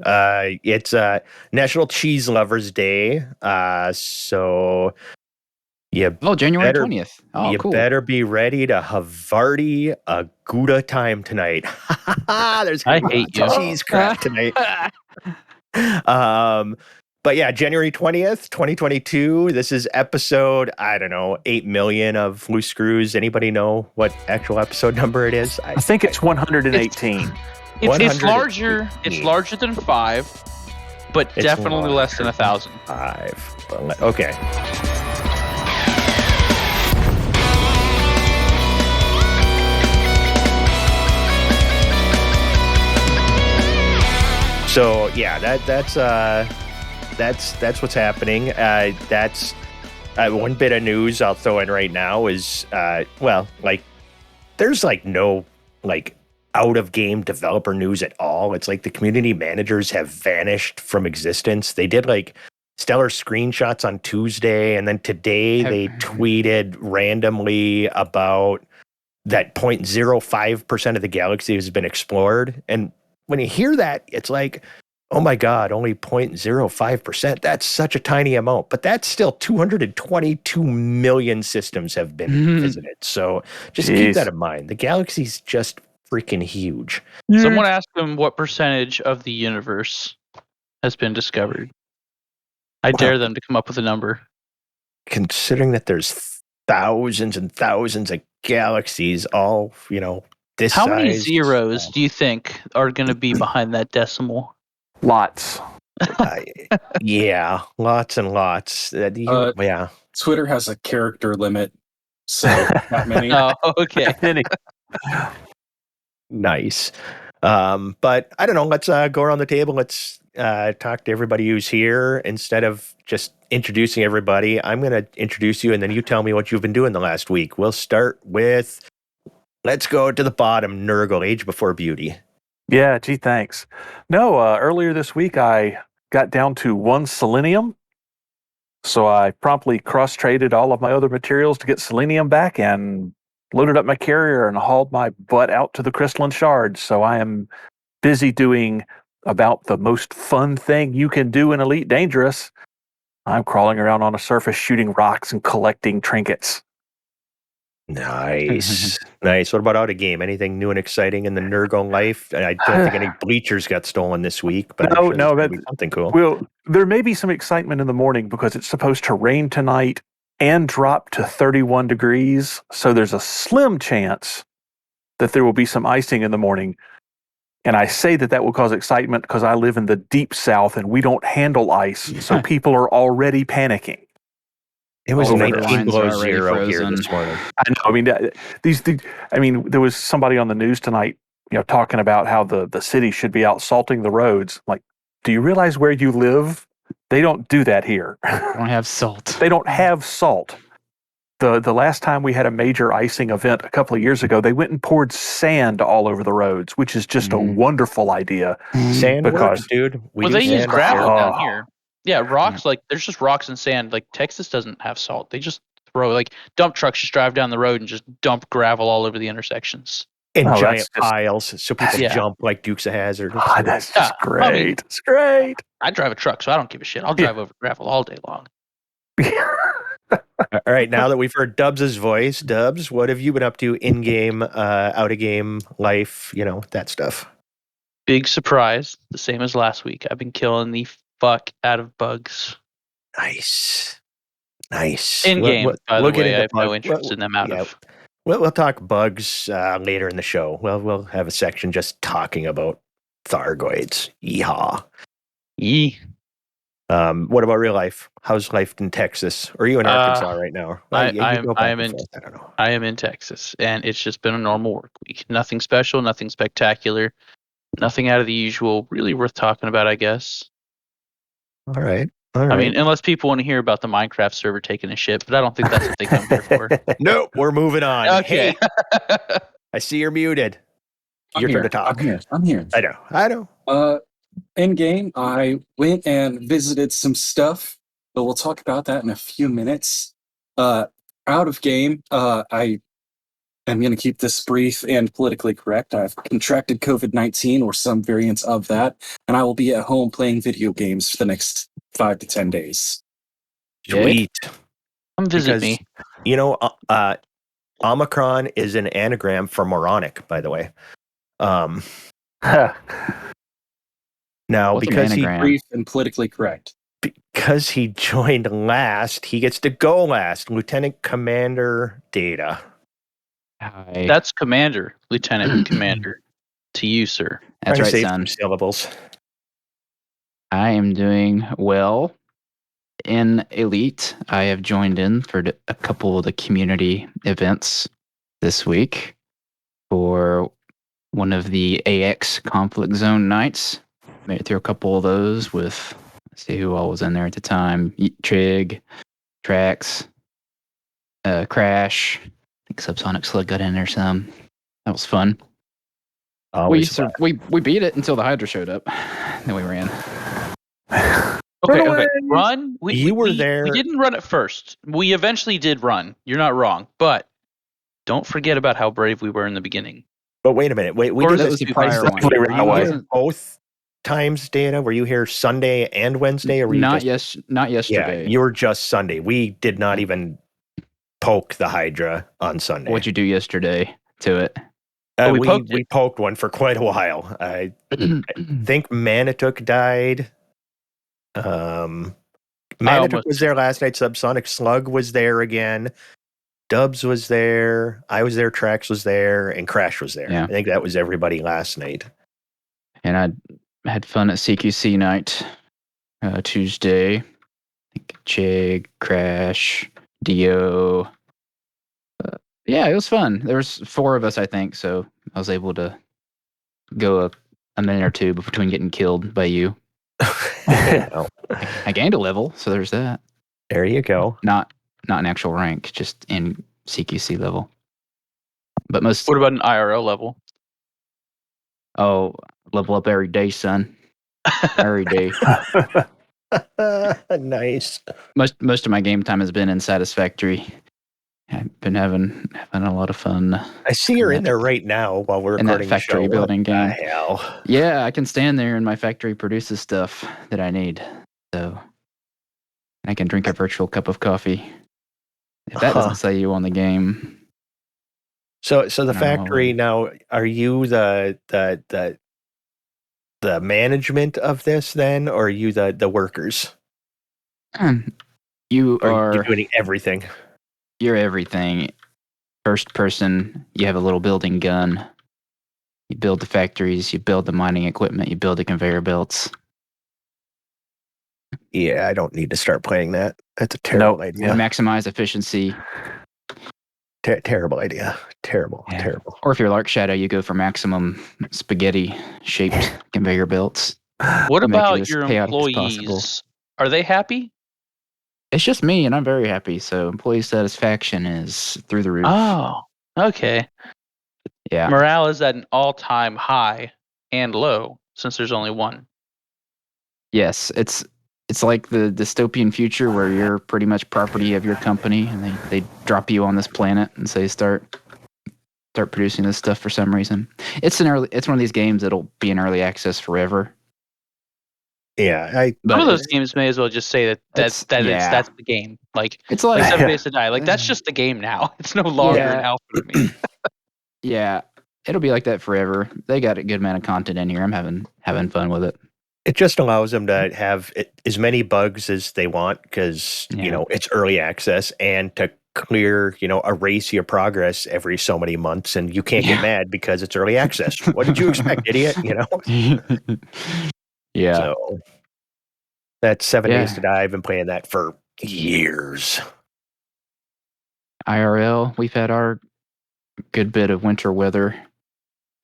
It's National Cheese Lovers Day. So you January better 20th. Oh, you cool. better be ready to Havarti a Gouda time tonight. There's I gonna be hate lots of you. cheese crap tonight. But yeah, January 20th, 2022. This is episode, I don't know, 8 million of Loose Screws. Anybody know what actual episode number it is? I think it's 118. It's larger. It's larger than 5, but It's definitely less than 1,000. 5. Okay. So yeah, that's what's happening. That's one bit of news I'll throw in right now is there's no out of game developer news at all. It's like the community managers have vanished from existence. They did stellar screenshots on Tuesday, and then today they tweeted randomly about that 0.05% of the galaxy has been explored. And when you hear that, it's like, oh my God, only 0.05%. That's such a tiny amount, but that's still 222 million systems have been visited. So just keep that in mind. The galaxy's just freaking huge. Someone asked him what percentage of the universe has been discovered. I dare them to come up with a number. Considering that there's thousands and thousands of galaxies, all, this How size. many zeros do you think are going to be behind that decimal? Lots. Yeah, lots and lots. Yeah. Twitter has a character limit, so not many. Oh, okay. Nice. But I don't know. Let's go around the table. Let's talk to everybody who's here. Instead of just introducing everybody, I'm going to introduce you, and then you tell me what you've been doing the last week. We'll start with, let's go to the bottom, Nurgle, Age Before Beauty. Yeah, gee, thanks. No, earlier this week I got down to 1 selenium, so I promptly cross-traded all of my other materials to get selenium back and loaded up my carrier and hauled my butt out to the crystalline shards. So I am busy doing about the most fun thing you can do in Elite Dangerous. I'm crawling around on a surface shooting rocks and collecting trinkets. Nice. Nice. What about out of game? Anything new and exciting in the Nurgle life? I don't think any bleachers got stolen this week, but I'm sure there's gonna be something cool. Well, there may be some excitement in the morning because it's supposed to rain tonight and drop to 31 degrees. So there's a slim chance that there will be some icing in the morning. And I say that will cause excitement because I live in the deep south and we don't handle ice. So people are already panicking. It was 19 below zero here this morning. I know. I mean, there was somebody on the news tonight, talking about how the city should be out salting the roads. Like, do you realize where you live? They don't do that here. They don't have salt. They don't have salt. The last time we had a major icing event a couple of years ago, they went and poured sand all over the roads, which is just a wonderful idea. Sand works, dude. They use gravel down here. Yeah, rocks, there's just rocks and sand. Texas doesn't have salt. They just throw, dump trucks just drive down the road and just dump gravel all over the intersections. In giant piles, so people jump like Dukes of Hazzard. Oh, that's just great. It's great. I drive a truck, so I don't give a shit. I'll drive over gravel all day long. All right, now that we've heard Dubs' voice, Dubs, what have you been up to in-game, out-of-game life, that stuff? Big surprise, the same as last week. I've been killing the fuck out of bugs. Nice. In-game, by the way, I have no interest in them out of. We'll talk bugs later in the show. We'll have a section just talking about Thargoids. Yeehaw. Yee. What about real life? How's life in Texas? Or are you in Arkansas right now? I am in Texas, and it's just been a normal work week. Nothing special, nothing spectacular, nothing out of the usual. Really worth talking about, I guess. All right. I mean, unless people want to hear about the Minecraft server taking a shit, but I don't think that's what they come here for. Nope, we're moving on. Okay. Hey, I see you're muted. Your turn to talk. I'm here. I know. In game, I went and visited some stuff, but we'll talk about that in a few minutes. Out of game, I I'm going to keep this brief and politically correct. I've contracted COVID-19 or some variants of that, and I will be at home playing video games for the next 5 to 10 days. Sweet. Come visit Because, me. you know, Omicron is an anagram for moronic, by the way. Now, What's an because anagram? Brief and politically correct. because he joined last, he gets to go last. Lieutenant Commander Data. Hi. That's Commander, Lieutenant Commander. To you, sir. That's Trying to right, save son. some syllables. I am doing well. In Elite, I have joined in for a couple of the community events this week for one of the AX conflict zone nights. Made it through a couple of those with, let's see who all was in there at the time. Chig, Trax, Crash. I think Subsonic Slug got in there some. That was fun. Always We beat it until the Hydra showed up. Then we ran. Okay. Run. You were there. We didn't run it first. We eventually did run. You're not wrong. But don't forget about how brave we were in the beginning. But wait a minute. We Or did that this was the twice prior this one. week. Were Were you you here both times, Data? Were you here Sunday and Wednesday? Or were you Not Yeah, yesterday. you were just Sunday. We did not even poke the Hydra on Sunday. What'd you do yesterday to it? we we poked it. we poked one for quite a while. I think Manitouk died. Manitouk was there last night. Subsonic Slug was there again. Dubs was there. I was there. Trax was there, and Crash was there. Yeah. I think that was everybody last night. And I had fun at CQC night Tuesday. I think Chig, Crash, Dio. Yeah, it was fun. There was 4 of us, I think, so I was able to go a minute or two between getting killed by you. Oh, I gained a level, so there's that. there you go. Not an actual rank, just in CQC level. But most What about an IRL level? level up every day, son. Every day. Nice. Most of my game time has been in Satisfactory. I've been having a lot of fun. I see you're in there right now while we're In that recording the factory show. building What the game. hell? Yeah, I can stand there and my factory produces stuff that I need. So I can drink a virtual cup of coffee. If that doesn't sell you on the game. So the I don't know. factory now, are you the management of this then, or are you the workers? You Or are you doing everything? You're everything. First person, you have a little building gun. You build the factories, you build the mining equipment, you build the conveyor belts. Yeah, I don't need to start playing that. That's a terrible You idea. maximize efficiency. Terrible idea. Terrible. Yeah. Terrible. Or if you're Lark Shadow, you go for maximum spaghetti-shaped conveyor belts. What Make it about as your chaotic as possible. employees? Are they happy? It's just me, and I'm very happy. So employee satisfaction is through the roof. Oh, okay. Yeah. Morale is at an all-time high and low since there's only one. Yes, it's like the dystopian future where you're pretty much property of your company, and they drop you on this planet and say start producing this stuff for some reason. It's one of these games that'll be in early access forever. Yeah, Some of those games may as well just say that's the game. Like it's like 7 Days to Die. Like that's just the game now. It's no longer an alpha to me. Yeah, it'll be like that forever. They got a good amount of content in here. I'm having fun with it. it just allows them to have as many bugs as they want because it's early access, and to clear erase your progress every so many months, and you can't get mad because it's early access. What did you expect, idiot? Yeah. So that's 7 Days to Die. I've been playing that for years. IRL, we've had our good bit of winter weather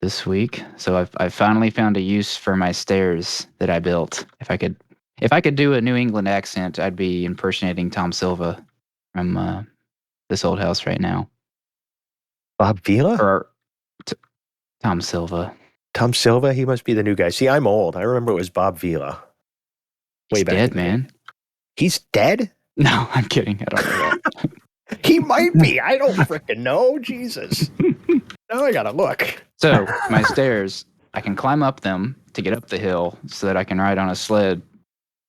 this week, so I've finally found a use for my stairs that I built. If I could do a New England accent, I'd be impersonating Tom Silva from this old house right now. Bob Vila? Or Tom Silva. Tom Silva? He must be the new guy. See, I'm old. I remember it was Bob Vila. He's dead, man. He's dead? No, I'm kidding. I don't know that. He might be. I don't freaking know. Jesus. Now I gotta look. So my stairs, I can climb up them to get up the hill so that I can ride on a sled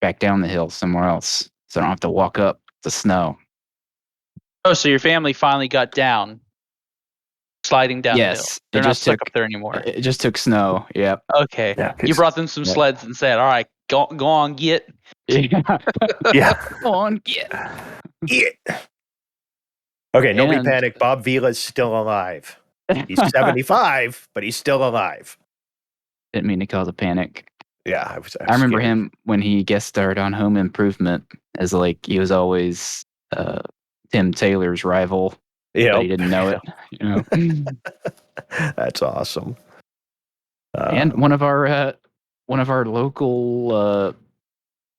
back down the hill somewhere else. So I don't have to walk up the snow. Oh, so your family finally got down, sliding down the hill. Yes, They're it not just stuck took up there anymore. it just took snow. Yep. Okay. Yeah, You brought them some Yeah. sleds and said, "All right, go on, get." Yeah. Go on, get. Yeah. Okay, nobody And- panic. Bob Vila's still alive. He's 75, but he's still alive. Didn't mean to cause a panic. Yeah, I remember scared. him when he guest starred on Home Improvement as like he was always Tim Taylor's rival, but he didn't know it. You know. That's awesome. And one of our local,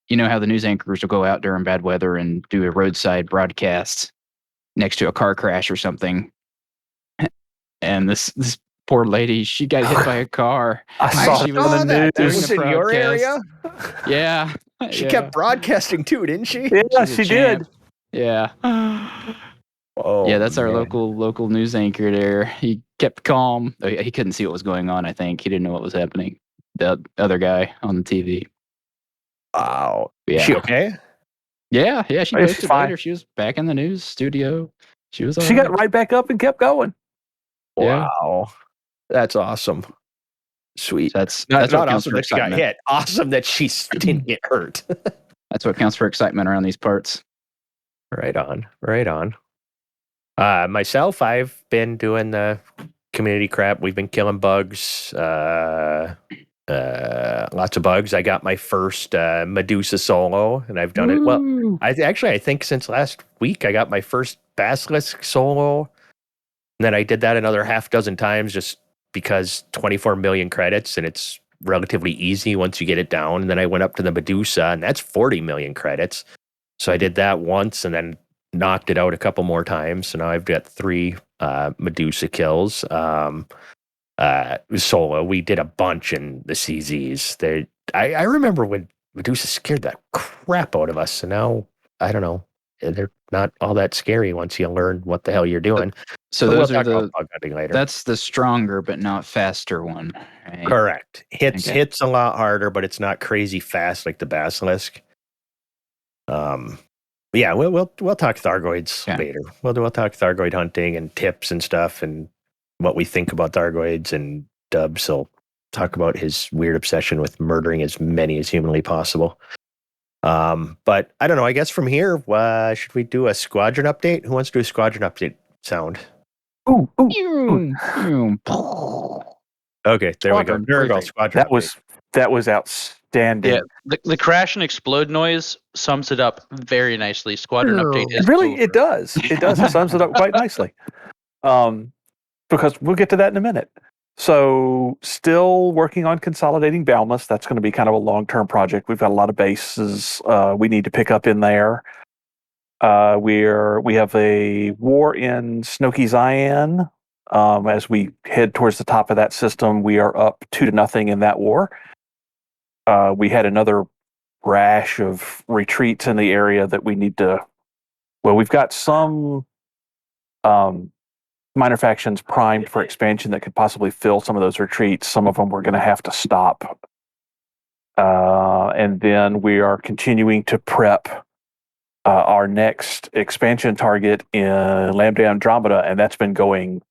you know how the news anchors will go out during bad weather and do a roadside broadcast next to a car crash or something. And this poor lady, she got hit by a car. I saw she it was on the that. news. That was Doing in a your broadcast. area? Yeah. She yeah. kept broadcasting too, didn't she? Yeah, She's a she did. champ. Yeah. Oh, Yeah, that's our man. local news anchor there. He kept calm. He couldn't see what was going on, I think. He didn't know what was happening. The other guy on the TV. Wow. Yeah. Is she okay? Yeah, she Yeah, she's posted fine. later. She was back in the news studio. She was She got right back up and kept going. Yeah. Wow. That's awesome. Sweet. So that's Not what counts awesome for that she got excitement. hit. Awesome that she didn't get hurt. That's what counts for excitement around these parts. Right on. Right on. Myself, I've been doing the community crap. We've been killing bugs. Lots of bugs. I got my first Medusa solo, and I've done it. Well, Woo! I think since last week, I got my first Basilisk solo. And then I did that another half dozen times just because 24 million credits, and it's relatively easy once you get it down. And then I went up to the Medusa, and that's 40 million credits. So I did that once and then knocked it out a couple more times. So now I've got 3 Medusa kills. Solo, we did a bunch in the CZs. I remember when Medusa scared the crap out of us. And now, I don't know, they're not all that scary once you learn what the hell you're doing. So But those we'll are talk about the bug hunting later. that's the stronger but not faster one. Right? Correct. Hits Okay. hits a lot harder, but it's not crazy fast like the Basilisk. Yeah, we'll talk Thargoids later. We'll talk Thargoid hunting and tips and stuff and what we think about Thargoids, and Dubs will talk about his weird obsession with murdering as many as humanly possible. But I don't know. I guess from here, should we do a squadron update? Who wants to do a squadron update sound? Ooh. Okay, there we go. Squadron There we go. briefing. Squadron update. That was outstanding. Yeah, the crash and explode noise sums it up very nicely. Squadron update is Really, over. it does. It does. It sums it up quite nicely. Because we'll get to that in a minute. So, still working on consolidating Balmus. That's going to be kind of a long-term project. We've got a lot of bases we need to pick up in there. We have a war in Snoky Zion. As we head towards the top of that system, we are up 2-0 in that war. We had another rash of retreats in the area that we need to. Well, we've got some minor factions primed for expansion that could possibly fill some of those retreats. Some of them we're going to have to stop. And then we are continuing to prep our next expansion target in Lambda Andromeda, and that's been going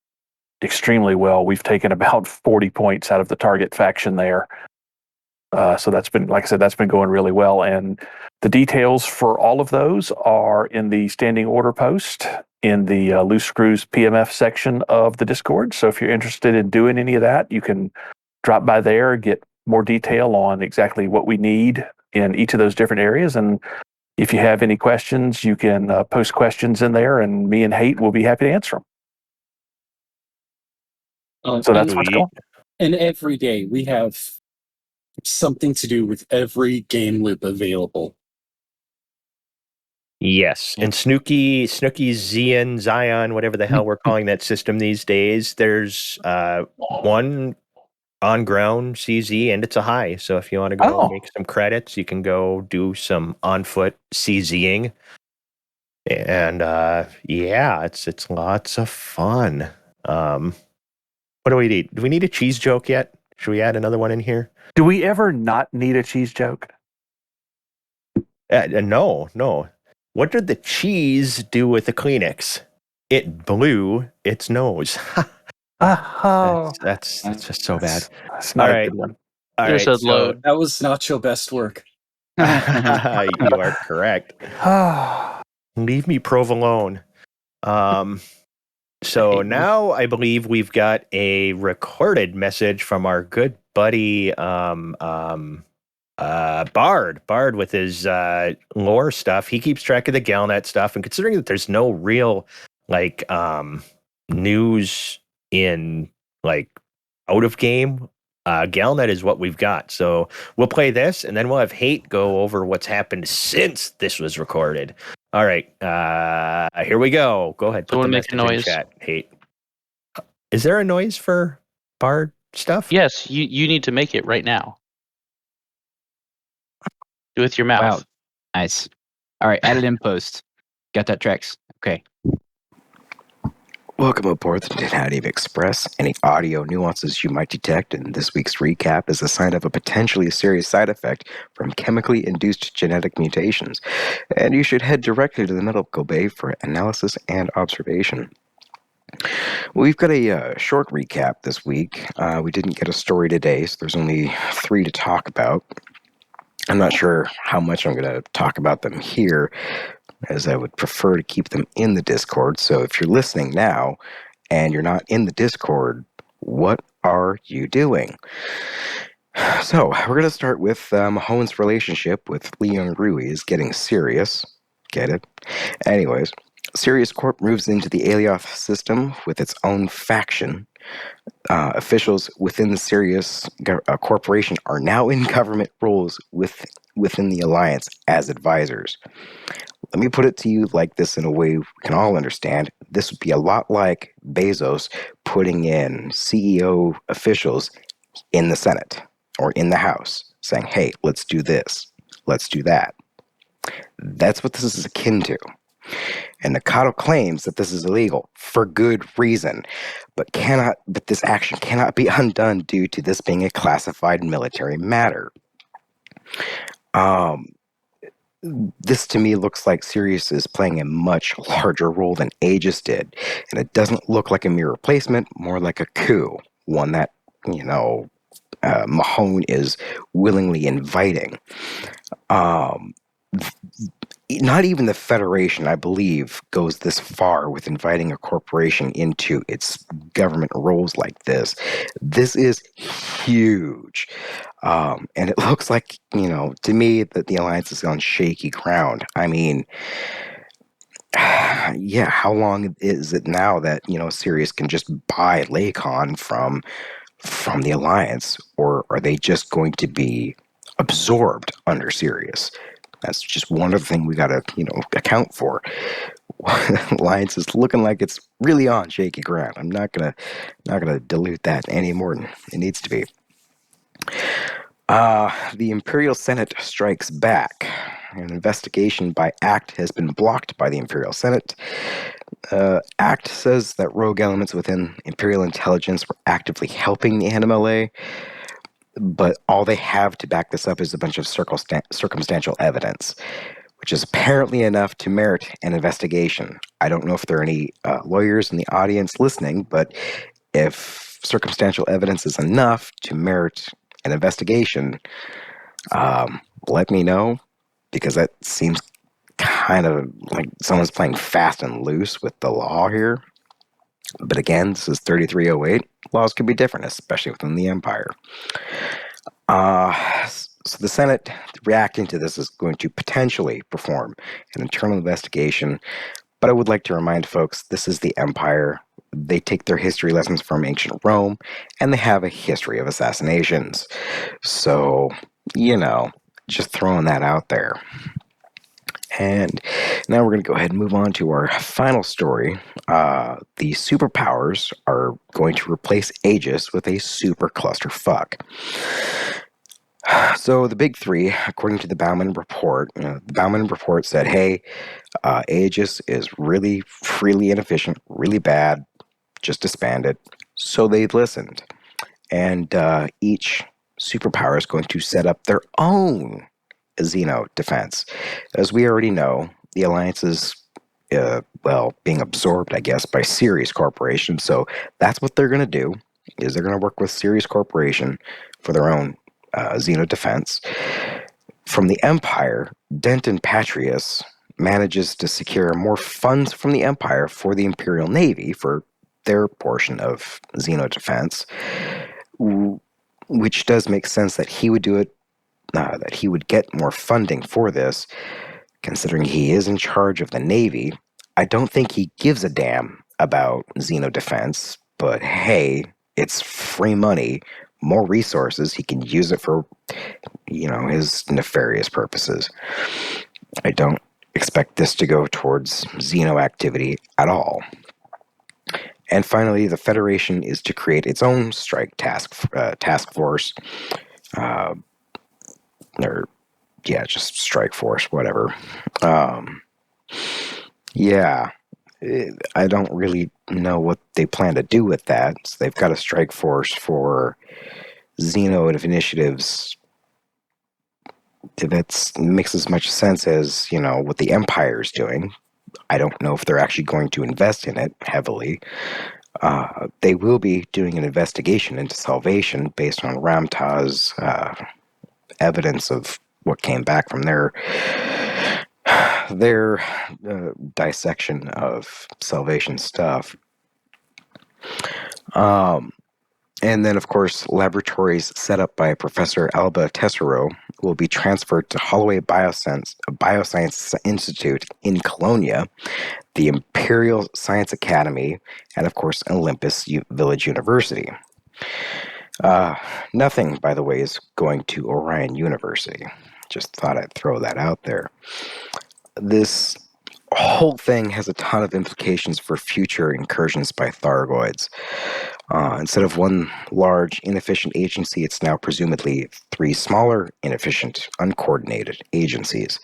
extremely well. We've taken about 40 points out of the target faction there. So that's been, like I said, that's been going really well. And the details for all of those are in the standing order post in the Loose Screws PMF section of the Discord. So if you're interested in doing any of that, you can drop by there, get more detail on exactly what we need in each of those different areas. And if you have any questions, you can post questions in there, and me and Hate will be happy to answer them. So that's what's going. And every day we have something to do with every game loop available. Yes, and Snooky, Zion, whatever the hell we're calling that system these days. There's one on ground CZ, and it's a high. So if you want to go make some credits, you can go do some on foot CZing. And yeah, it's lots of fun. What do we need? Do we need a cheese joke yet? Should we add another one in here? Do we ever not need a cheese joke? No. What did the cheese do with the Kleenex? It blew its nose. Oh, That's just so bad. that's not All a right. good one. All Should have right. said So load. That was not your best work. you are correct. Leave me provolone. So now I believe we've got a recorded message from our good buddy Bard with his lore stuff. He keeps track of the Galnet stuff, and considering that there's no real like news in like out of game, Galnet is what we've got. So we'll play this, and then we'll have Hate go over what's happened since this was recorded. All right, here we go. Go ahead. Someone put the make a message in noise. chat. Hate. Is there a noise for Bard stuff? Yes, you need to make it right now. Do it with your mouth. Wow. Nice. All right, add it in post. Got that, Trex? Okay. Welcome aboard the Native Express. Any audio nuances you might detect in this week's recap is a sign of a potentially serious side effect from chemically induced genetic mutations, and you should head directly to the medical bay for analysis and observation. We've got a short recap this week. We didn't get a story today, so there's only 3 to talk about. I'm not sure how much I'm going to talk about them here, as I would prefer to keep them in the Discord. So if you're listening now and you're not in the Discord, what are you doing? So we're going to start with Mahone's relationship with Leon Rui is getting serious. Get it? Anyways, Sirius Corp moves into the Alioth system with its own faction. Officials within the Sirius Corporation are now in government roles within the Alliance as advisors. Let me put it to you like this in a way we can all understand. This would be a lot like Bezos putting in CEO officials in the Senate or in the House, saying, hey, let's do this, let's do that. That's what this is akin to. And Nakado claims that this is illegal for good reason, but this action cannot be undone due to this being a classified military matter. This to me looks like Sirius is playing a much larger role than Aegis did, and it doesn't look like a mere replacement, more like a coup, one that, Mahone is willingly inviting. Not even the Federation, I believe, goes this far with inviting a corporation into its government roles like this. This is huge. And it looks like, to me, that the Alliance is on shaky ground. I mean, yeah, how long is it now that, Sirius can just buy Lakon from the Alliance? Or are they just going to be absorbed under Sirius? That's just one other thing we got to, account for. Alliance is looking like it's really on shaky ground. I'm not gonna dilute that any more than it needs to be. The Imperial Senate strikes back. An investigation by ACT has been blocked by the Imperial Senate. ACT says that rogue elements within Imperial intelligence were actively helping the NMLA, but all they have to back this up is a bunch of circumstantial evidence, which is apparently enough to merit an investigation. I don't know if there are any lawyers in the audience listening, but if circumstantial evidence is enough to merit an investigation, let me know, because that seems kind of like someone's playing fast and loose with the law here. But again, this is 3308. Laws could be different, especially within the Empire. So the Senate, reacting to this, is going to potentially perform an internal investigation. But I would like to remind folks, this is the Empire. They take their history lessons from ancient Rome, and they have a history of assassinations. So, just throwing that out there. And now we're going to go ahead and move on to our final story. The superpowers are going to replace Aegis with a super clusterfuck. So the big three, according to the Bauman report, the Bauman report said, hey, Aegis is really inefficient, really bad, just disband it. So they listened. And each superpower is going to set up their own Xeno defense. As we already know, the alliance is, being absorbed, I guess, by Ceres Corporation. So that's what they're going to do, is they're going to work with Ceres Corporation for their own Xeno defense. From the Empire, Denton Patrius manages to secure more funds from the Empire for the Imperial Navy for their portion of Xeno defense, which does make sense that he would do it, that he would get more funding for this, considering he is in charge of the Navy. I don't think he gives a damn about Xeno defense, but hey, it's free money, more resources. He can use it for, his nefarious purposes. I don't expect this to go towards Xeno activity at all. And finally, the Federation is to create its own strike task force, just strike force, whatever. I don't really know what they plan to do with that. So they've got a strike force for Xeno initiatives that makes as much sense as, what the Empire is doing. I don't know if they're actually going to invest in it heavily. They will be doing an investigation into Salvation based on Ramta's evidence of what came back from their dissection of Salvation stuff. And then, of course, laboratories set up by Professor Alba Tessero will be transferred to Holloway Bioscience Institute in Colonia, the Imperial Science Academy, and, of course, Olympus Village University. Nothing, by the way, is going to Orion University. Just thought I'd throw that out there. This whole thing has a ton of implications for future incursions by Thargoids. Instead of one large, inefficient agency, it's now presumably 3 smaller, inefficient, uncoordinated agencies.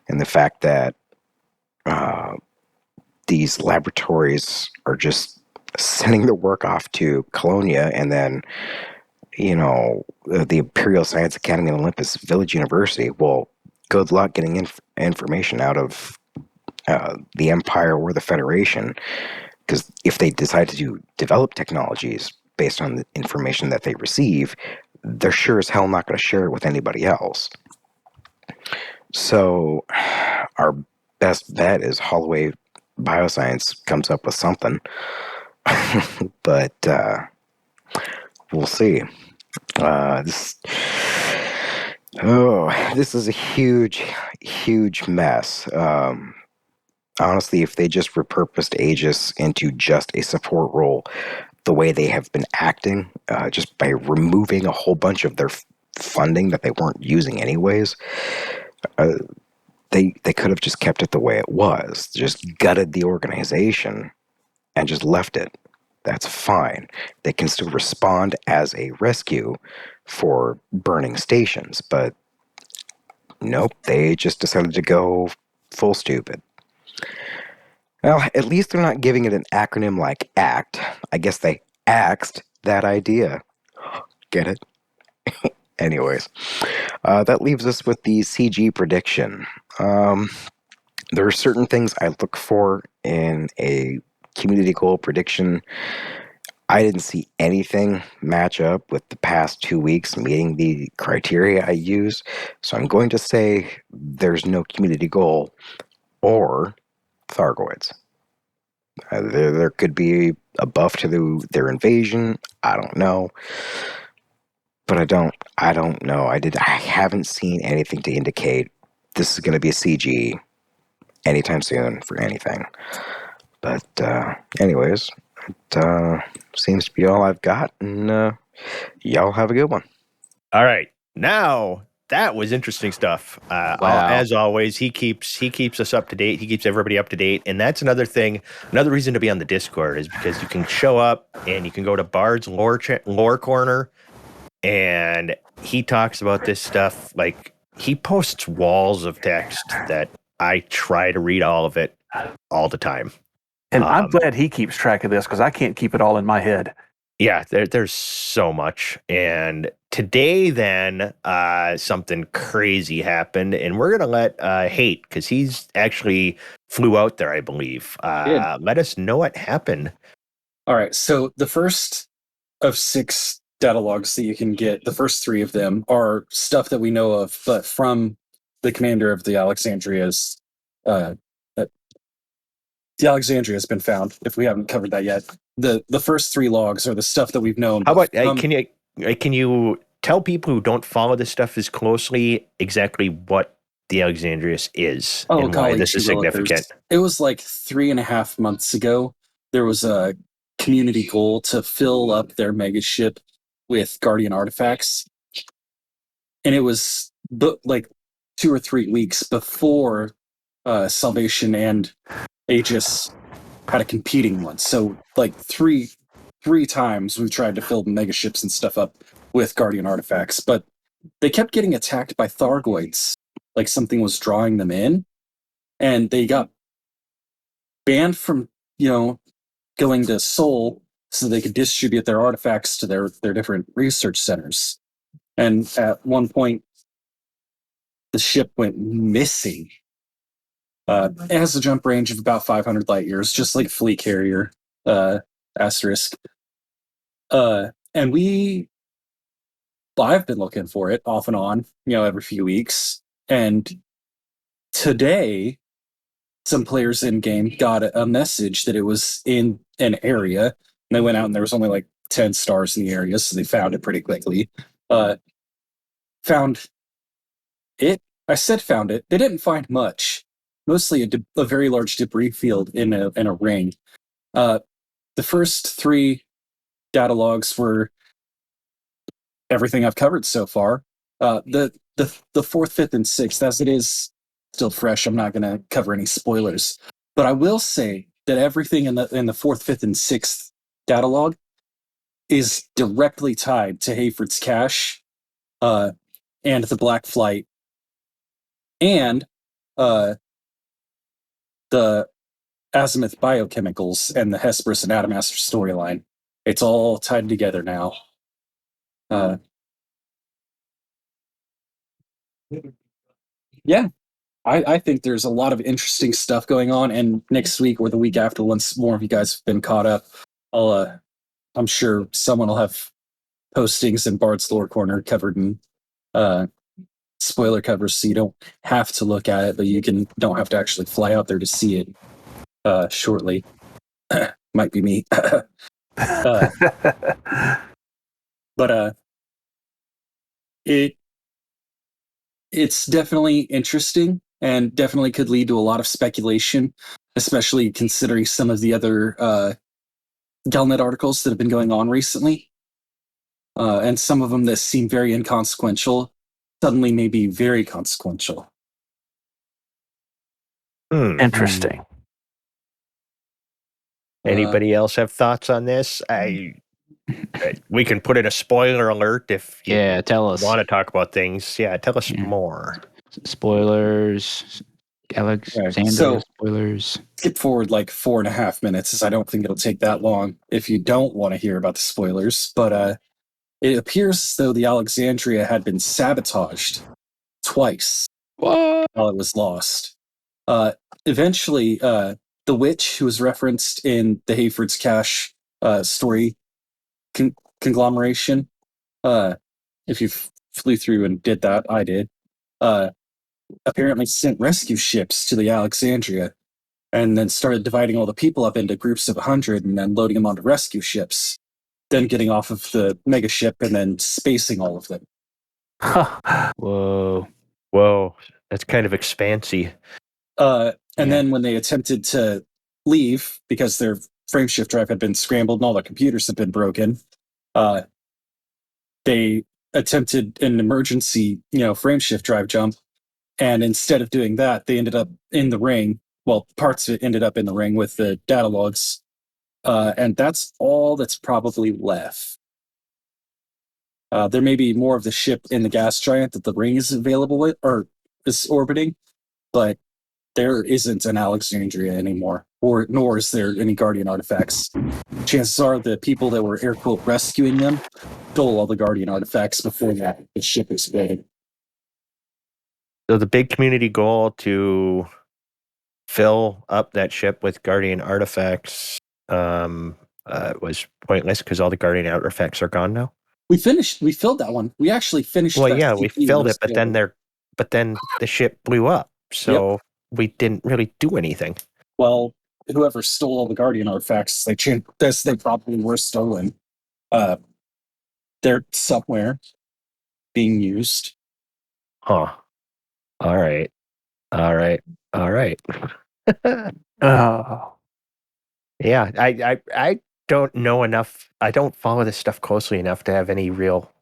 And the fact that these laboratories are just sending the work off to Colonia, and then, the Imperial Science Academy and Olympus Village University, well, good luck getting information out of the Empire or the Federation. Because if they decide to develop technologies based on the information that they receive, they're sure as hell not going to share it with anybody else. So our best bet is Holloway Bioscience comes up with something. But we'll see. This is a huge, huge mess. Honestly, if they just repurposed Aegis into just a support role, the way they have been acting, just by removing a whole bunch of their funding that they weren't using anyways, they could have just kept it the way it was, just gutted the organization and just left it. That's fine. They can still respond as a rescue for burning stations, but nope, they just decided to go full stupid. Well, at least they're not giving it an acronym like ACT. I guess they axed that idea. Get it? Anyways, that leaves us with the CG prediction. There are certain things I look for in a community goal prediction. I didn't see anything match up with the past 2 weeks meeting the criteria I use, so I'm going to say there's no community goal or Thargoids. There could be a buff to their invasion. I don't know, but I don't know. I haven't seen anything to indicate this is going to be a CG anytime soon for anything. But anyways, it seems to be all I've got, and y'all have a good one. All right, now. That was interesting stuff. Wow. As always, he keeps us up to date. He keeps everybody up to date, and that's another thing. Another reason to be on the Discord is because you can show up and you can go to Bard's Lore Corner, and he talks about this stuff. Like, he posts walls of text that I try to read all of it all the time. And I'm glad he keeps track of this because I can't keep it all in my head. Yeah, there's so much. And today, then, something crazy happened, and we're gonna let Hate, because he's actually flew out there, I believe. Let us know what happened. All right. So the first of 6 data logs that you can get, the first 3 of them are stuff that we know of, but from the commander of the Alexandria's. The Alexandria has been found. If we haven't covered that yet, the first 3 logs are the stuff that we've known. How about can you tell people who don't follow this stuff as closely exactly what the Alexandrius is and why this is significant? It was like 3.5 months ago. There was a community goal to fill up their megaship with Guardian artifacts, and it was like 2 or 3 weeks before Salvation and Aegis had a competing one. So like three times we've tried to fill megaships and stuff up with Guardian artifacts, but they kept getting attacked by Thargoids. Like something was drawing them in, and they got banned from, going to Sol so they could distribute their artifacts to their different research centers. And at one point, the ship went missing. It has a jump range of about 500 light years, just like Fleet Carrier, asterisk. And I've been looking for it off and on, every few weeks. And today, some players in game got a message that it was in an area. And they went out and there was only like 10 stars in the area, so they found it pretty quickly. Found it. I said found it. They didn't find much. Mostly a very large debris field in a ring. The first 3 data logs were everything I've covered so far. The 4th, 5th, and 6th, as it is still fresh, I'm not going to cover any spoilers. But I will say that everything in the 4th, 5th, and 6th data log is directly tied to Hayford's Cache, and the Black Flight, and the Azimuth biochemicals and the Hesperus and Atomaster storyline. It's all tied together now. Yeah, I think there's a lot of interesting stuff going on, and next week or the week after, once more of you guys have been caught up, I'm sure someone will have postings in Bard's Lore Corner covered in spoiler covers, so you don't have to look at it, but you don't have to actually fly out there to see it shortly. Might be me. But it's definitely interesting and definitely could lead to a lot of speculation, especially considering some of the other Galnet articles that have been going on recently. And some of them that seem very inconsequential suddenly may be very consequential. Interesting. Anybody else have thoughts on this? We can put in a spoiler alert if you tell us. want to talk about things. Yeah, tell us more. Spoilers. Alexander spoilers. Skip forward like 4.5 minutes, as I don't think it'll take that long if you don't want to hear about the spoilers. But it appears as though the Alexandria had been sabotaged twice while it was lost. Eventually, the witch who was referenced in the Hayford's Cache story conglomeration, if you flew through and did that, I did, apparently sent rescue ships to the Alexandria and then started dividing all the people up into groups of 100 and then loading them onto rescue ships, then getting off of the megaship and then spacing all of them. Whoa. That's kind of expansive. Then when they attempted to leave because their frameshift drive had been scrambled and all the computers had been broken, they attempted an emergency, frameshift drive jump, and instead of doing that, they ended up in the ring. Well, parts of it ended up in the ring with the data logs, and that's all that's probably left. There may be more of the ship in the gas giant that the ring is available with, or is orbiting, but there isn't an Alexandria anymore, nor is there any Guardian artifacts. Chances are the people that were air quote rescuing them stole all the Guardian artifacts before that the ship exploded. So the big community goal to fill up that ship with Guardian artifacts was pointless because all the Guardian artifacts are gone now. We filled that one. We actually finished. Well, that yeah, we CP filled was it, but then the ship blew up, so we didn't really do anything. Well, whoever stole all the Guardian artifacts, they probably were stolen. They're somewhere being used. Huh. All right. Yeah, I don't know enough. I don't follow this stuff closely enough to have any real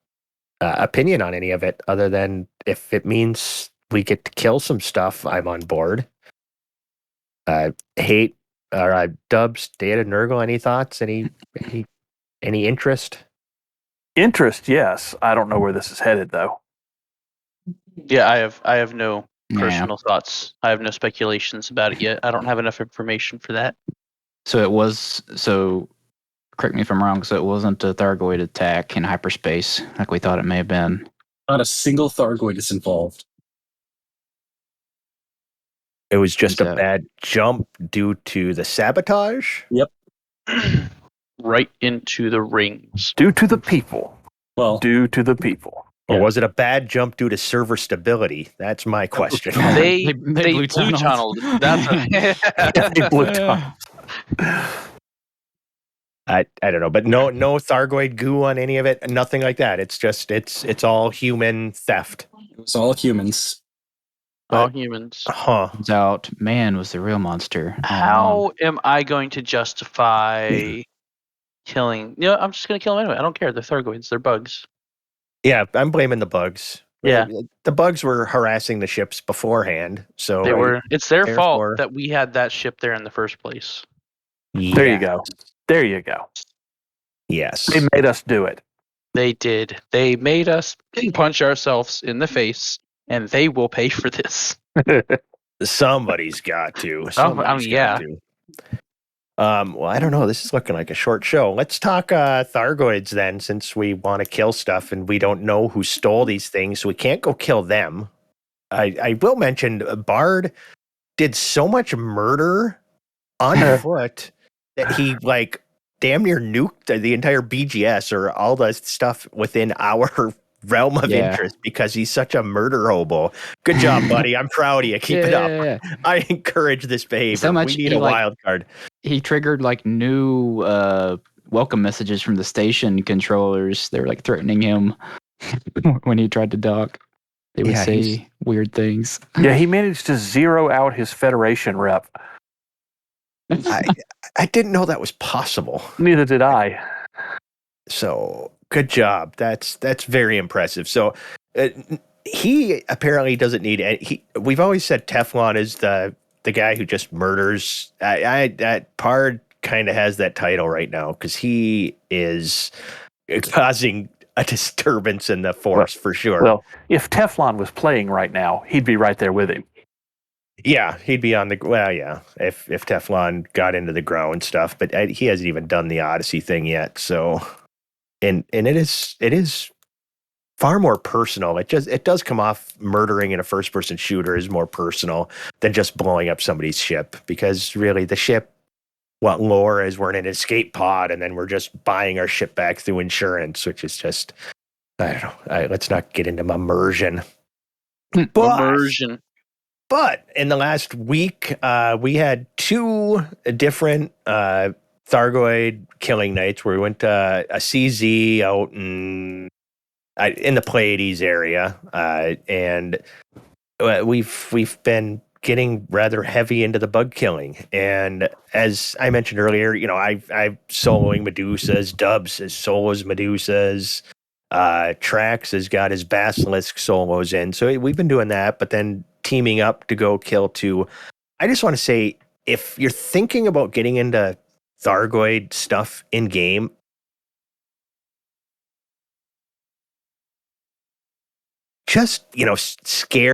opinion on any of it, other than if it means we get to kill some stuff, I'm on board. Hate or Dubs, Data, Nurgle, any thoughts? Any interest? Interest, yes. I don't know where this is headed, though. Yeah, I have no Yeah. personal thoughts. I have no speculations about it yet. I don't have enough information for that. So correct me if I'm wrong, so it wasn't a Thargoid attack in hyperspace like we thought it may have been. Not a single Thargoid is involved. It was just a bad jump due to the sabotage? Yep. Right into the rings. Due to the people. Well, Due to the people. Or was it a bad jump due to server stability? That's my question. They blue blue tunneled. That's They blew tunnels. I don't know, but no Thargoid goo on any of it, nothing like that. It's just it's all human theft. it was all humans. all humans. Turns out man was the real monster. How am I going to justify killing? I'm just going to kill them anyway. I don't care. They're Thargoids. They're bugs. Yeah, I'm blaming the bugs. Yeah. The bugs were harassing the ships beforehand, so They were. It's their fault therefore- that we had that ship there in the first place. There you go. There you go. Yes. They made us do it. They did. They made us punch ourselves in the face, and they will pay for this. Somebody's got to. yeah. Well, I don't know. This is looking like a short show. Let's talk Thargoids then, since we want to kill stuff and we don't know who stole these things, so we can't go kill them. I will mention Bard did so much murder on foot that he damn near nuked the entire BGS or all the stuff within our realm of interest because he's such a murder hobo. Good job, buddy. I'm proud of you. Keep it up. Yeah. I encourage this behavior. So much we need a wild card. He triggered new welcome messages from the station controllers. They were threatening him when he tried to dock. They would say weird things. Yeah, he managed to zero out his Federation rep. I didn't know that was possible. Neither did I. So good job. That's very impressive. So he apparently doesn't need. We've always said Teflon is the guy who just murders. That Pard kind of has that title right now because he is causing a disturbance in the force for sure. Well, if Teflon was playing right now, he'd be right there with him. Yeah, he'd be on the. Well, yeah, if Teflon got into the ground stuff, but he hasn't even done the Odyssey thing yet. So, and it is far more personal. It does come off murdering in a first person shooter is more personal than just blowing up somebody's ship because really the ship. What lore is we're in an escape pod and then we're just buying our ship back through insurance, which is just, I don't know. Let's not get into immersion. Immersion. But in the last week, we had 2 different Thargoid killing nights where we went to a CZ out in the Pleiades area. And we've been getting rather heavy into the bug killing. And as I mentioned earlier, I'm soloing Medusas, Dubs is solos Medusas, Trax has got his Basilisk solos in. So we've been doing that, but then teaming up to go kill 2. I just want to say, if you're thinking about getting into Thargoid stuff in game, just, scare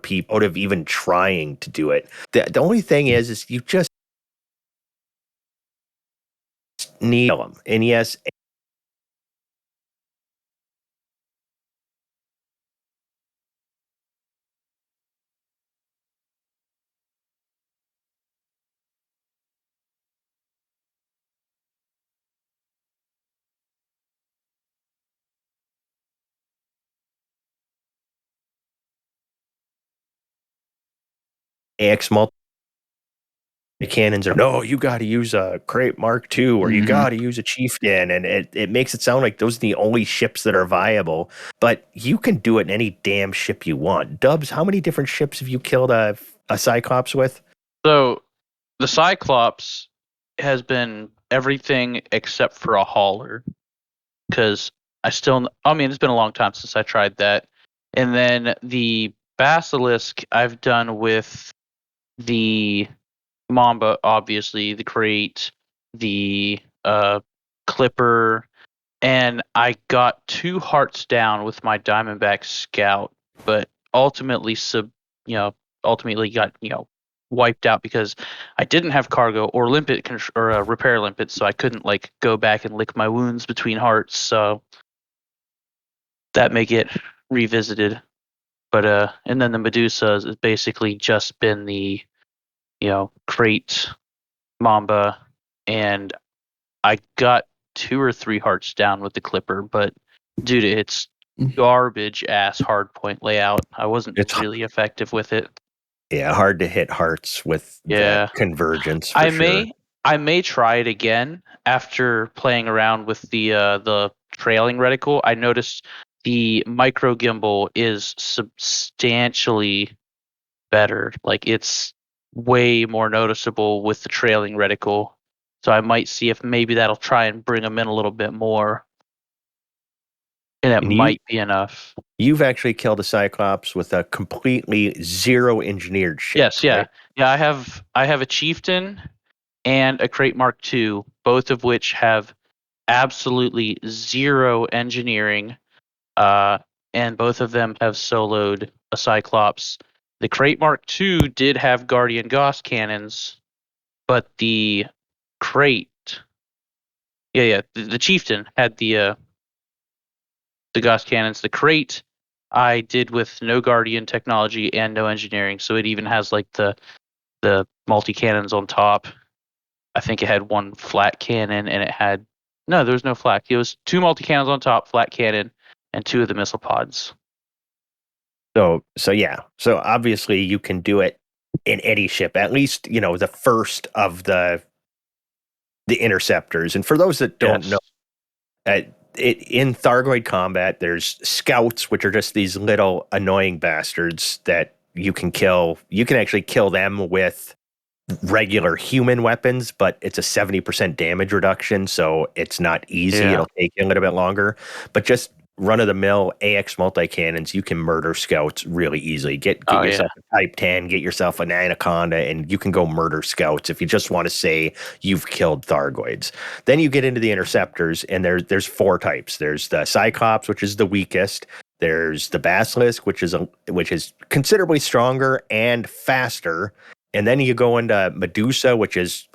people out of even trying to do it. The only thing is you just need them. And yes, AX multi cannons are, no, you got to use a Crate Mark II, or you got to use a Chieftain, and it makes it sound like those are the only ships that are viable. But you can do it in any damn ship you want. Dubs, how many different ships have you killed a Cyclops with? So the Cyclops has been everything except for a hauler, because it's been a long time since I tried that. And then the Basilisk I've done with the Mamba, obviously, the Crate, the Clipper, and I got 2 hearts down with my Diamondback Scout, but ultimately got wiped out because I didn't have cargo or limpet or repair limpet, so I couldn't go back and lick my wounds between hearts. So that may get revisited. But and then the Medusa has basically just been the Crate, Mamba, and I got 2 or 3 hearts down with the Clipper, but due to its garbage ass hardpoint layout, I wasn't really effective with it. Yeah, hard to hit hearts with the convergence for sure. I may try it again after playing around with the trailing reticle. I noticed the micro gimbal is substantially better. Like, it's way more noticeable with the trailing reticle. So I might see if maybe that'll try and bring them in a little bit more. And it might be enough. You've actually killed a Cyclops with a completely zero engineered ship. Yes, yeah. Right? Yeah, I have a Chieftain and a Crate Mark II, both of which have absolutely zero engineering. And both of them have soloed a Cyclops. The Crate Mark II did have Guardian Gauss cannons, but the Crate, the Chieftain had the Gauss cannons. The Crate I did with no Guardian technology and no engineering, so it even has the multi cannons on top. I think it had 1 flat cannon, and there was no flat. It was 2 multi cannons on top, flat cannon, and 2 of the missile pods. So yeah. So obviously you can do it in any ship, at least, the first of the Interceptors. And for those that don't know, in Thargoid combat, there's scouts, which are just these little annoying bastards that you can kill. You can actually kill them with regular human weapons, but it's a 70% damage reduction, so it's not easy. Yeah. It'll take you a little bit longer. But just run-of-the-mill AX multi-cannons, you can murder scouts really easily. Get yourself a Type 10, get yourself an Anaconda, and you can go murder scouts if you just want to say you've killed Thargoids. Then you get into the Interceptors, and there's 4 types. There's the Cyclops, which is the weakest. There's the Basilisk, which is considerably stronger and faster. And then you go into Medusa, which is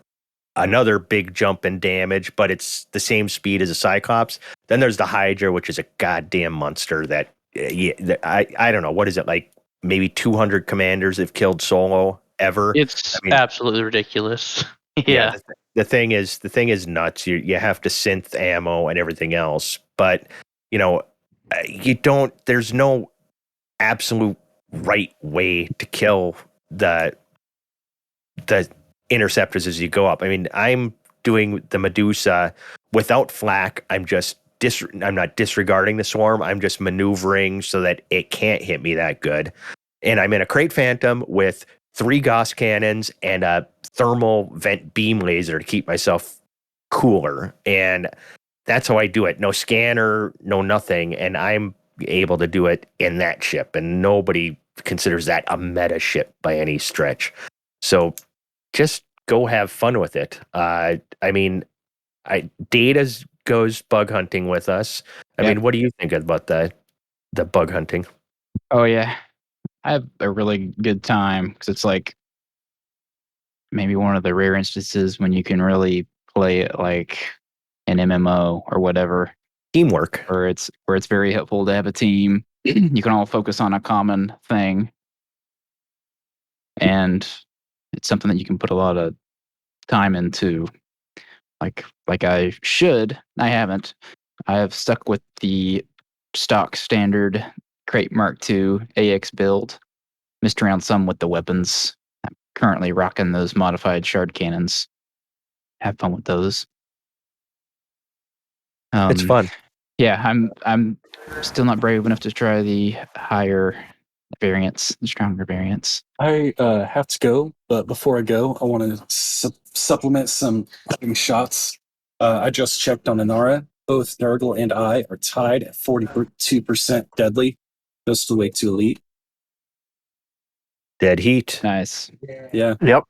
another big jump in damage, but it's the same speed as a Cyclops. Then there's the Hydra, which is a goddamn monster that I don't know, what is it, like maybe 200 commanders have killed solo ever. It's absolutely ridiculous. Yeah. The thing is nuts. You have to synth ammo and everything else, but there's no absolute right way to kill the Interceptors as you go up. I mean, I'm doing the Medusa without flak. I'm not disregarding the swarm. I'm just maneuvering so that it can't hit me that good. And I'm in a Crate Phantom with 3 Gauss cannons and a thermal vent beam laser to keep myself cooler. And that's how I do it. No scanner, no nothing. And I'm able to do it in that ship. And nobody considers that a meta ship by any stretch. So just go have fun with it. Data goes bug hunting with us. I mean, what do you think about the bug hunting? Oh yeah, I have a really good time because it's like maybe one of the rare instances when you can really play it like an MMO or whatever, Teamwork. where it's very helpful to have a team. You can all focus on a common thing, and it's something that you can put a lot of time into. Like I should. I haven't. I have stuck with the stock standard Crate Mark II AX build. Messed around some with the weapons. I'm currently rocking those modified shard cannons. Have fun with those. It's fun. Yeah, I'm still not brave enough to try the higher variants, the stronger variants. I have to go, but before I go, I want to supplement some shots. I just checked on Inara. Both Nurgle and I are tied at 42% deadly, just way too elite. Dead heat. Nice. Yeah. Yep.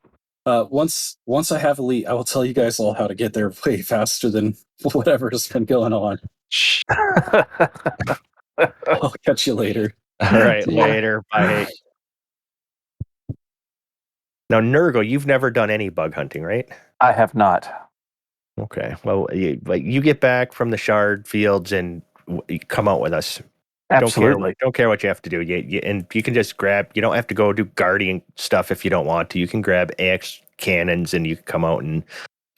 Once I have elite, I will tell you guys all how to get there way faster than whatever has been going on. I'll catch you later. All right, See ya. later. Bye. Now, Nurgle, you've never done any bug hunting, right? I have not. Okay. Well, you get back from the shard fields and you come out with us. Absolutely. Don't care what you have to do. And you can just grab. You don't have to go do guardian stuff if you don't want to. You can grab AX cannons and you can come out and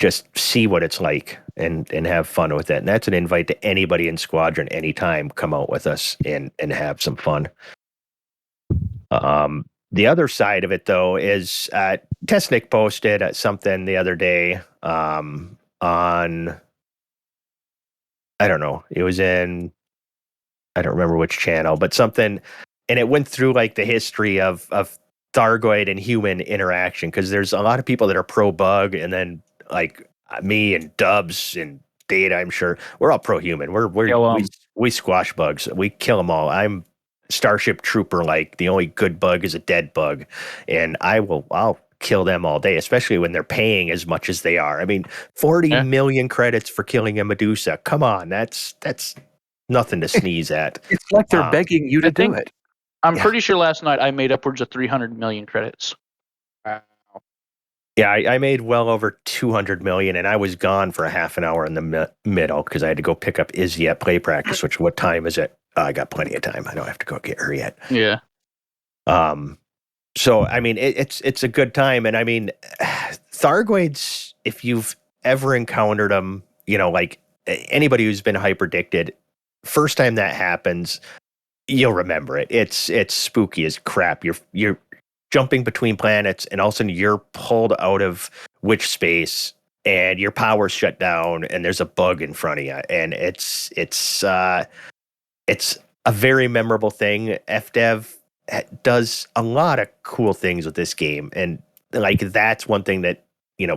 just see what it's like and have fun with it. And that's an invite to anybody in Squadron anytime. Come out with us and have some fun. The other side of it, though, is Tesnik posted something the other day on, I don't know, it was in, I don't remember which channel, but something, and it went through like the history of Thargoid and human interaction, because there's a lot of people that are pro-bug, and then like me and Dubs and Data, I'm sure, we're all pro-human. We squash bugs. We kill them all. I'm Starship Trooper, like the only good bug is a dead bug, and I'll kill them all day, especially when they're paying as much as they are. I mean, 40 million credits for killing a Medusa. Come on, that's nothing to sneeze at. It's like they're begging you to do it. I'm pretty sure last night I made upwards of 300 million credits. Yeah, I made well over 200 million, and I was gone for a half an hour in the middle because I had to go pick up Izzy at play practice. Which, what time is it? I got plenty of time. I don't have to go get her yet. Yeah. So I mean, it's a good time, and I mean, Thargoids. If you've ever encountered them, you know, like anybody who's been hyperdicted, first time that happens, you'll remember it. It's spooky as crap. You're jumping between planets, and all of a sudden you're pulled out of witch space, and your power's shut down, and there's a bug in front of you, and it's a very memorable thing. FDev does a lot of cool things with this game, and like that's one thing that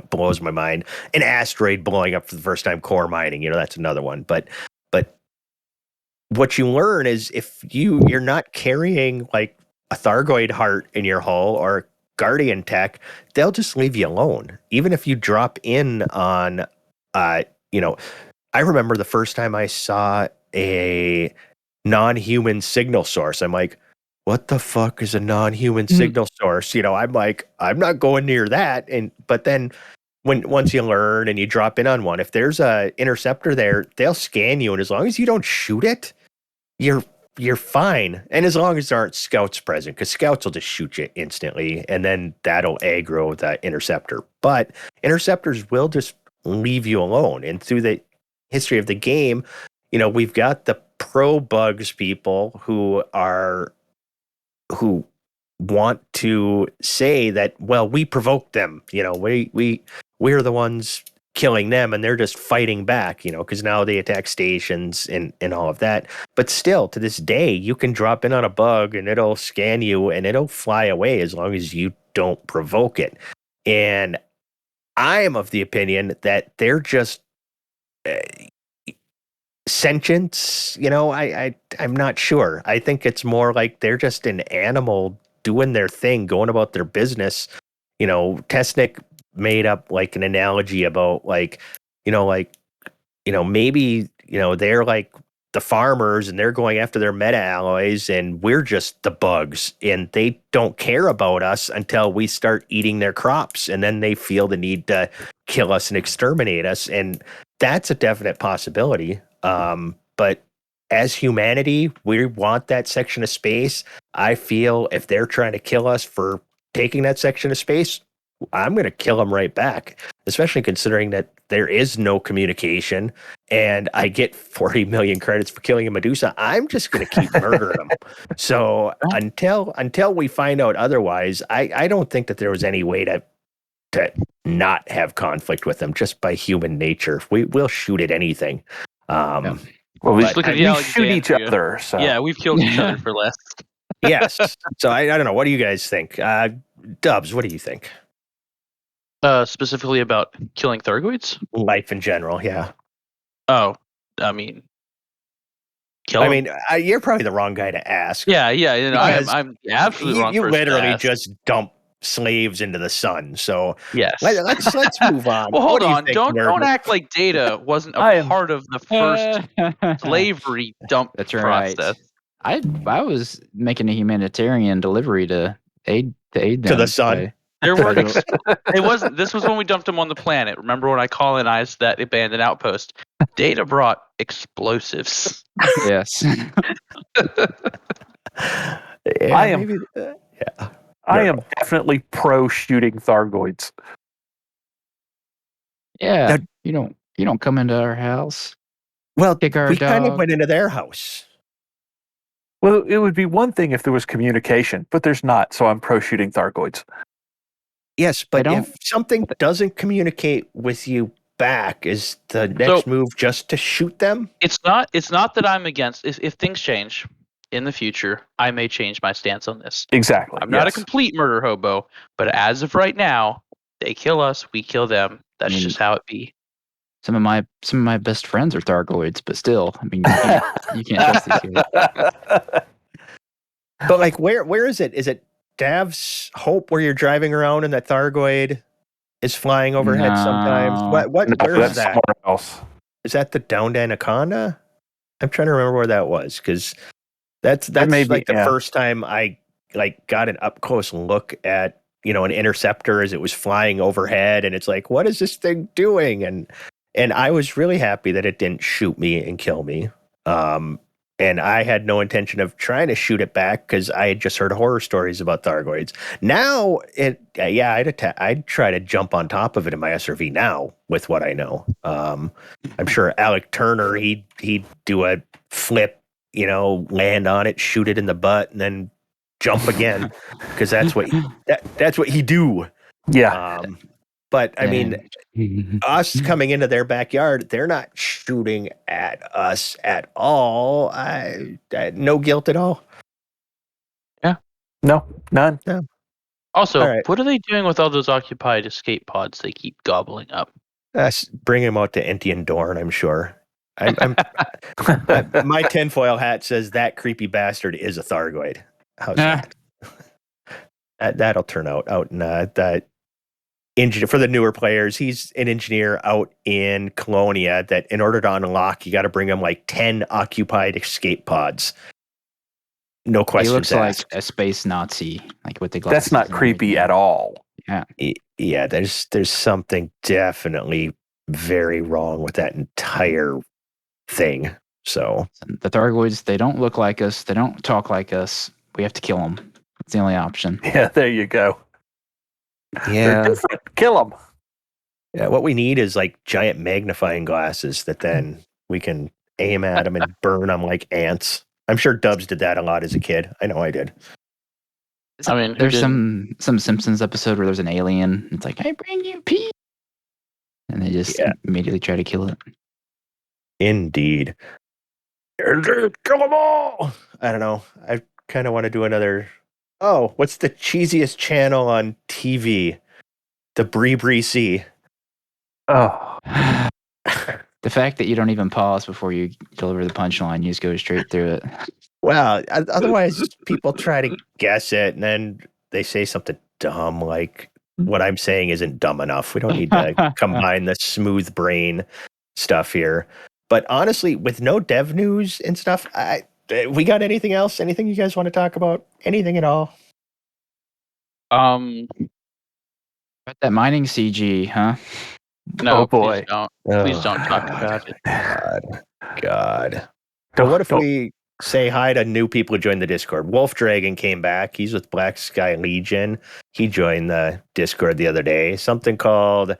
blows my mind. An asteroid blowing up for the first time, core mining, that's another one. But what you learn is if you're not carrying like a Thargoid heart in your hull or Guardian tech, they'll just leave you alone. Even if you drop in on, I remember the first time I saw a non-human signal source. I'm like, what the fuck is a non-human signal source? I'm like, I'm not going near that. But then once you learn and you drop in on one, if there's a interceptor there, they'll scan you, and as long as you don't shoot it, you're fine. And as long as there aren't scouts present, because scouts will just shoot you instantly, and then that'll aggro the interceptor. But interceptors will just leave you alone. And through the history of the game, we've got the pro bugs people who want to say that, well, we provoked them. We're the ones killing them, and they're just fighting back, because now they attack stations and all of that. But still, to this day, you can drop in on a bug and it'll scan you and it'll fly away as long as you don't provoke it. And I am of the opinion that they're just sentience. I'm not sure. I think it's more like they're just an animal doing their thing, going about their business. Tesnik made up like an analogy about maybe they're like the farmers, and they're going after their meta alloys, and we're just the bugs, and they don't care about us until we start eating their crops, and then they feel the need to kill us and exterminate us, and that's a definite possibility. But as humanity, we want that section of space. I feel if they're trying to kill us for taking that section of space, I'm going to kill them right back, especially considering that there is no communication and I get 40 million credits for killing a Medusa. I'm just going to keep murdering them. So until we find out otherwise, I don't think that there was any way to not have conflict with them just by human nature. We'll shoot at anything. Well, we Look at we shoot each Alexandria. other. So. Yeah, we've killed each other for less. Yes. So I don't know. What do you guys think? Dubs, what do you think? Specifically about killing Thargoids? Life in general, yeah. Oh, I mean, kill I 'em. mean, you're probably the wrong guy to ask. Yeah. You know, Because I'm absolutely wrong. You person to literally ask. just dump slaves into the sun. So Yes. let's move on. Well, What hold do you on. think, Don't nerd? act like Data wasn't I a am- part of the first slavery dump That's right. process. I was making a humanitarian delivery to aid them To the sun. by- There were. by the- It wasn't. This was when we dumped them on the planet. Remember when I colonized that abandoned outpost? Data brought explosives. yes. Yeah, I am- maybe, yeah. I am definitely pro shooting Thargoids. Yeah. Now- you don't come into our house. Well, Kick our we kind of dog. went into their house. Well, it would be one thing if there was communication, but there's not. So I'm pro shooting Thargoids. Yes, but don't- if something doesn't communicate with you back, is the next move just to shoot them? It's not that I'm against. If things change in the future, I may change my stance on this. Exactly. I'm not a yes. complete murder hobo, but as of right now, they kill us, we kill them. That's I mean, just how it be. Some of my best friends are Thargoids, but still, I mean, you can't trust these guys. But like, where is it? Is it Dav's Hope where you're driving around and that Thargoid is flying overhead sometimes? No. What? No, Where is that's that? somewhere else. Is that the Downed Anaconda? I'm trying to remember where that was because that's may be, like the yeah. first time I like got an up close look at an interceptor as it was flying overhead, and it's like, what is this thing doing? And I was really happy that it didn't shoot me and kill me. And I had no intention of trying to shoot it back because I had just heard horror stories about Thargoids. Now, I'd try to jump on top of it in my SRV now with what I know. I'm sure Alec Turner, he'd do a flip, land on it, shoot it in the butt, and then jump again because that's what he do. Yeah. But I mean, us coming into their backyard, they're not shooting at us at all. No guilt at all. No, none. Also, All right. what are they doing with all those occupied escape pods they keep gobbling up? Bring him out to Inti and Dorn, I'm sure. My tinfoil hat says that creepy bastard is a Thargoid. How's that? That'll turn out in that engineer for the newer players. He's an engineer out in Colonia that in order to unlock, you got to bring him like 10 occupied escape pods. No questions He looks asked. like a space Nazi, like with the glasses. That's not and creepy everything. at all. Yeah, there's something definitely very wrong with that entire thing. So The Thargoids, they don't look like us. They don't talk like us. We have to kill them. It's the only option. Yeah, there you go. They're yeah, different. Kill them. yeah. What we need is like giant magnifying glasses that then we can aim at them and burn them like ants. I'm sure Dubs did that a lot as a kid. I know I did. I mean, who There's didn't? some Simpsons episode where there's an alien. It's like, I bring you peace. And they just immediately try to kill it. Indeed. Kill them all. I don't know. I kind of want to do another. Oh, what's the cheesiest channel on TV? The Bree C. Oh, The fact that you don't even pause before you deliver the punchline, you just go straight through it. Well, otherwise people try to guess it and then they say something dumb like what I'm saying isn't dumb enough. We don't need to combine the smooth brain stuff here. But honestly, with no dev news and stuff, we got anything else? Anything you guys want to talk about? Anything at all? Um, But that mining CG, huh? no, Oh, boy. Please don't talk about it. God. But Don't- what if don't- we say hi to new people who joined the Discord? Wolf Dragon came back. He's with Black Sky Legion. He joined the Discord the other day. Something called...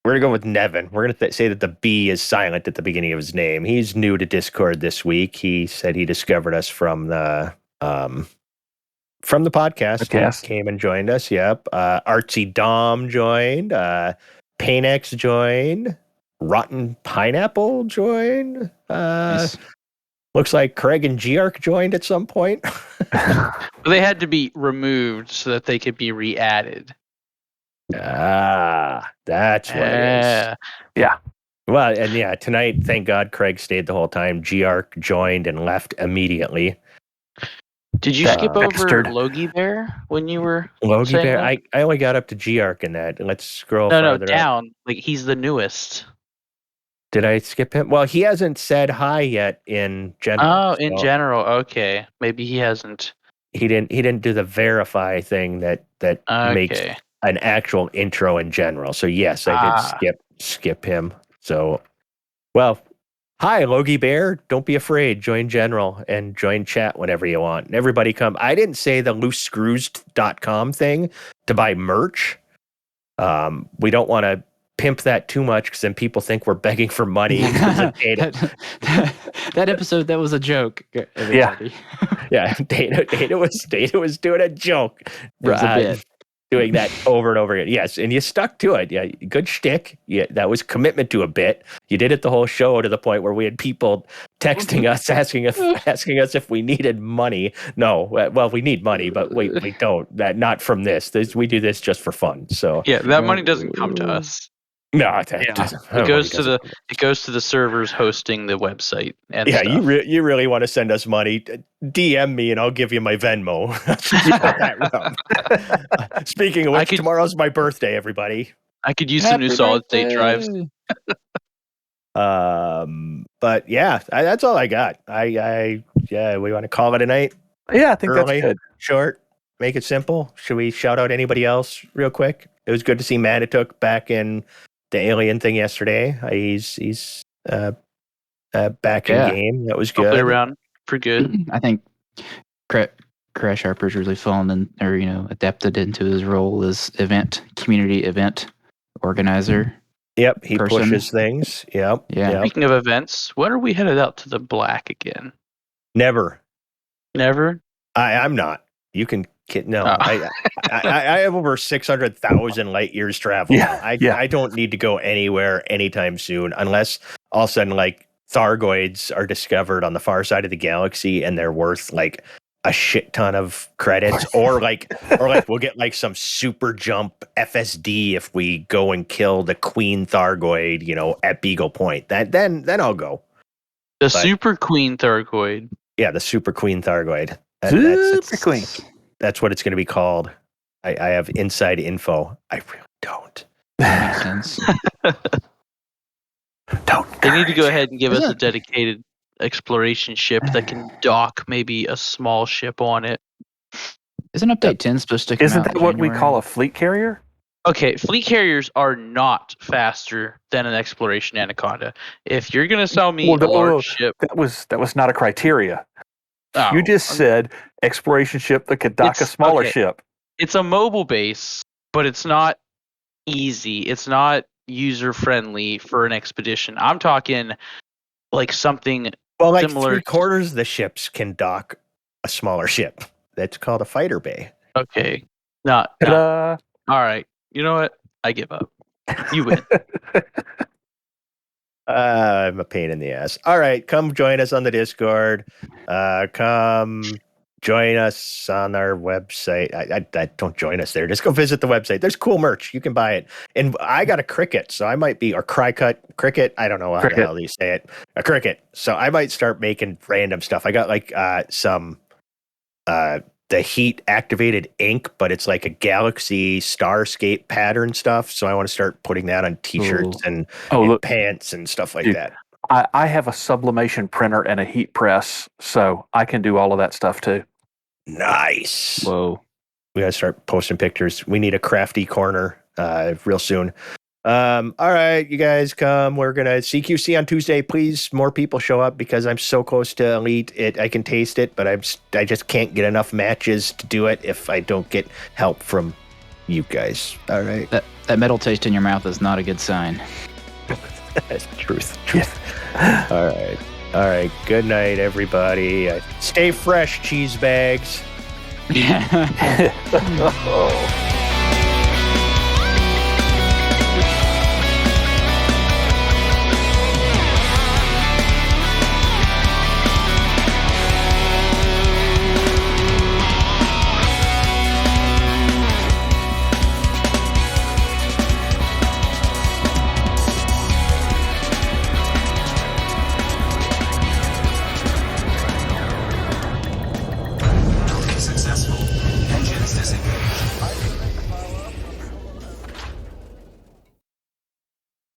We're going to go with Nevin. We're going to say that the B is silent at the beginning of his name. He's new to Discord this week. He said he discovered us from the podcast. Podcast. He came and joined us. Yep. Artsy Dom joined. Paynex joined. Rotten Pineapple joined. Nice. Looks like Craig and Geark joined at some point. They had to be removed so that they could be re-added. That's what it is. Well, and yeah, tonight, thank God Craig stayed the whole time. Geark joined and left immediately. Did you That skip over bastard. Logie Bear when you were Logie saying Bear, that? I only got up to Geark in that. Let's scroll No, farther up. down. Like he's the newest. Did I skip him? Well, he hasn't said hi yet in general. Oh, in so general, okay. Maybe he hasn't. he didn't do the verify thing that makes Okay. an actual intro in general. So yes, I did Ah. skip him. So well, hi Logie Bear. Don't be afraid. Join general and join chat whenever you want. And everybody come. I didn't say the loosescrews.com thing to buy merch. We don't want to pimp that too much because then people think we're begging for money. That episode, that was a joke. Everybody. Yeah, Data was doing a joke. It was a bit. Doing that over and over again. Yes, and you stuck to it. Yeah, good shtick. Yeah, that was commitment to a bit. You did it the whole show to the point where we had people texting us, asking us if we needed money. No, well, we need money, but we don't. Not from this. We do this just for fun. So Yeah, that money doesn't come to us. no, it doesn't. It goes to the servers hosting the website and Yeah, stuff. you really want to send us money? DM me and I'll give you my Venmo. You know that route. Speaking of which, tomorrow's my birthday, everybody. I could use some new solid state drives. But yeah, that's all I got. We want to call it a night. Yeah, I think Early, that's good. short, make it simple. Should we shout out anybody else real quick? It was good to see Manituk back in the alien thing yesterday. He's back in game. That was I'll good. play around for good. I think Crash Harper's really fallen in, or adapted into his role as community event organizer. Yep, he person. pushes things. Yep. Yeah. Yep. Speaking of events, when are we headed out to the black again? Never. I'm not. You can kid. No, Oh. I have over 600,000 light years travel. Yeah, I don't need to go anywhere anytime soon, unless all of a sudden like Thargoids are discovered on the far side of the galaxy and they're worth like a shit ton of credits, or we'll get like some super jump FSD if we go and kill the Queen Thargoid, at Beagle Point. Then I'll go. Super Queen Thargoid. Yeah, the Super Queen Thargoid. Super Queen. That's what it's going to be called. I have inside info. I really don't. That makes sense. They need to go ahead and give us a dedicated exploration ship that can dock maybe a small ship on it. Isn't update 10 supposed to come Isn't out that in what we January? call a fleet carrier? Okay, fleet carriers are not faster than an exploration anaconda. If you're gonna sell me a large ship, that was not a criteria. Oh, You just said exploration ship that could dock a smaller ship. It's a mobile base, but it's not easy. It's not user friendly for an expedition. I'm talking like something like similar. 3/4 of the ships can dock a smaller ship. That's called a fighter bay. Okay, not. Ta-da. All right. You know what? I give up. You win. I'm a pain in the ass. All right, come join us on the Discord. Come join us on our website. I don't join us there. Just go visit the website. There's cool merch. You can buy it. And I got a cricket, so I might be, or cricket. I don't know how the hell you say it. A cricket. So I might start making random stuff. I got like some the heat activated ink, but it's like a galaxy starscape pattern stuff. So I want to start putting that on t-shirts and look, pants and stuff like dude, that. I have a sublimation printer and a heat press, so I can do all of that stuff too. Nice. Whoa. We got to start posting pictures. We need a crafty corner real soon. All right, you guys come. We're going to CQC on Tuesday. Please, more people show up because I'm so close to Elite. I can taste it, but I just can't get enough matches to do it if I don't get help from you guys. All right. That metal taste in your mouth is not a good sign. That's truth. All right. Good night, everybody. Stay fresh, cheese bags. Yeah. Oh.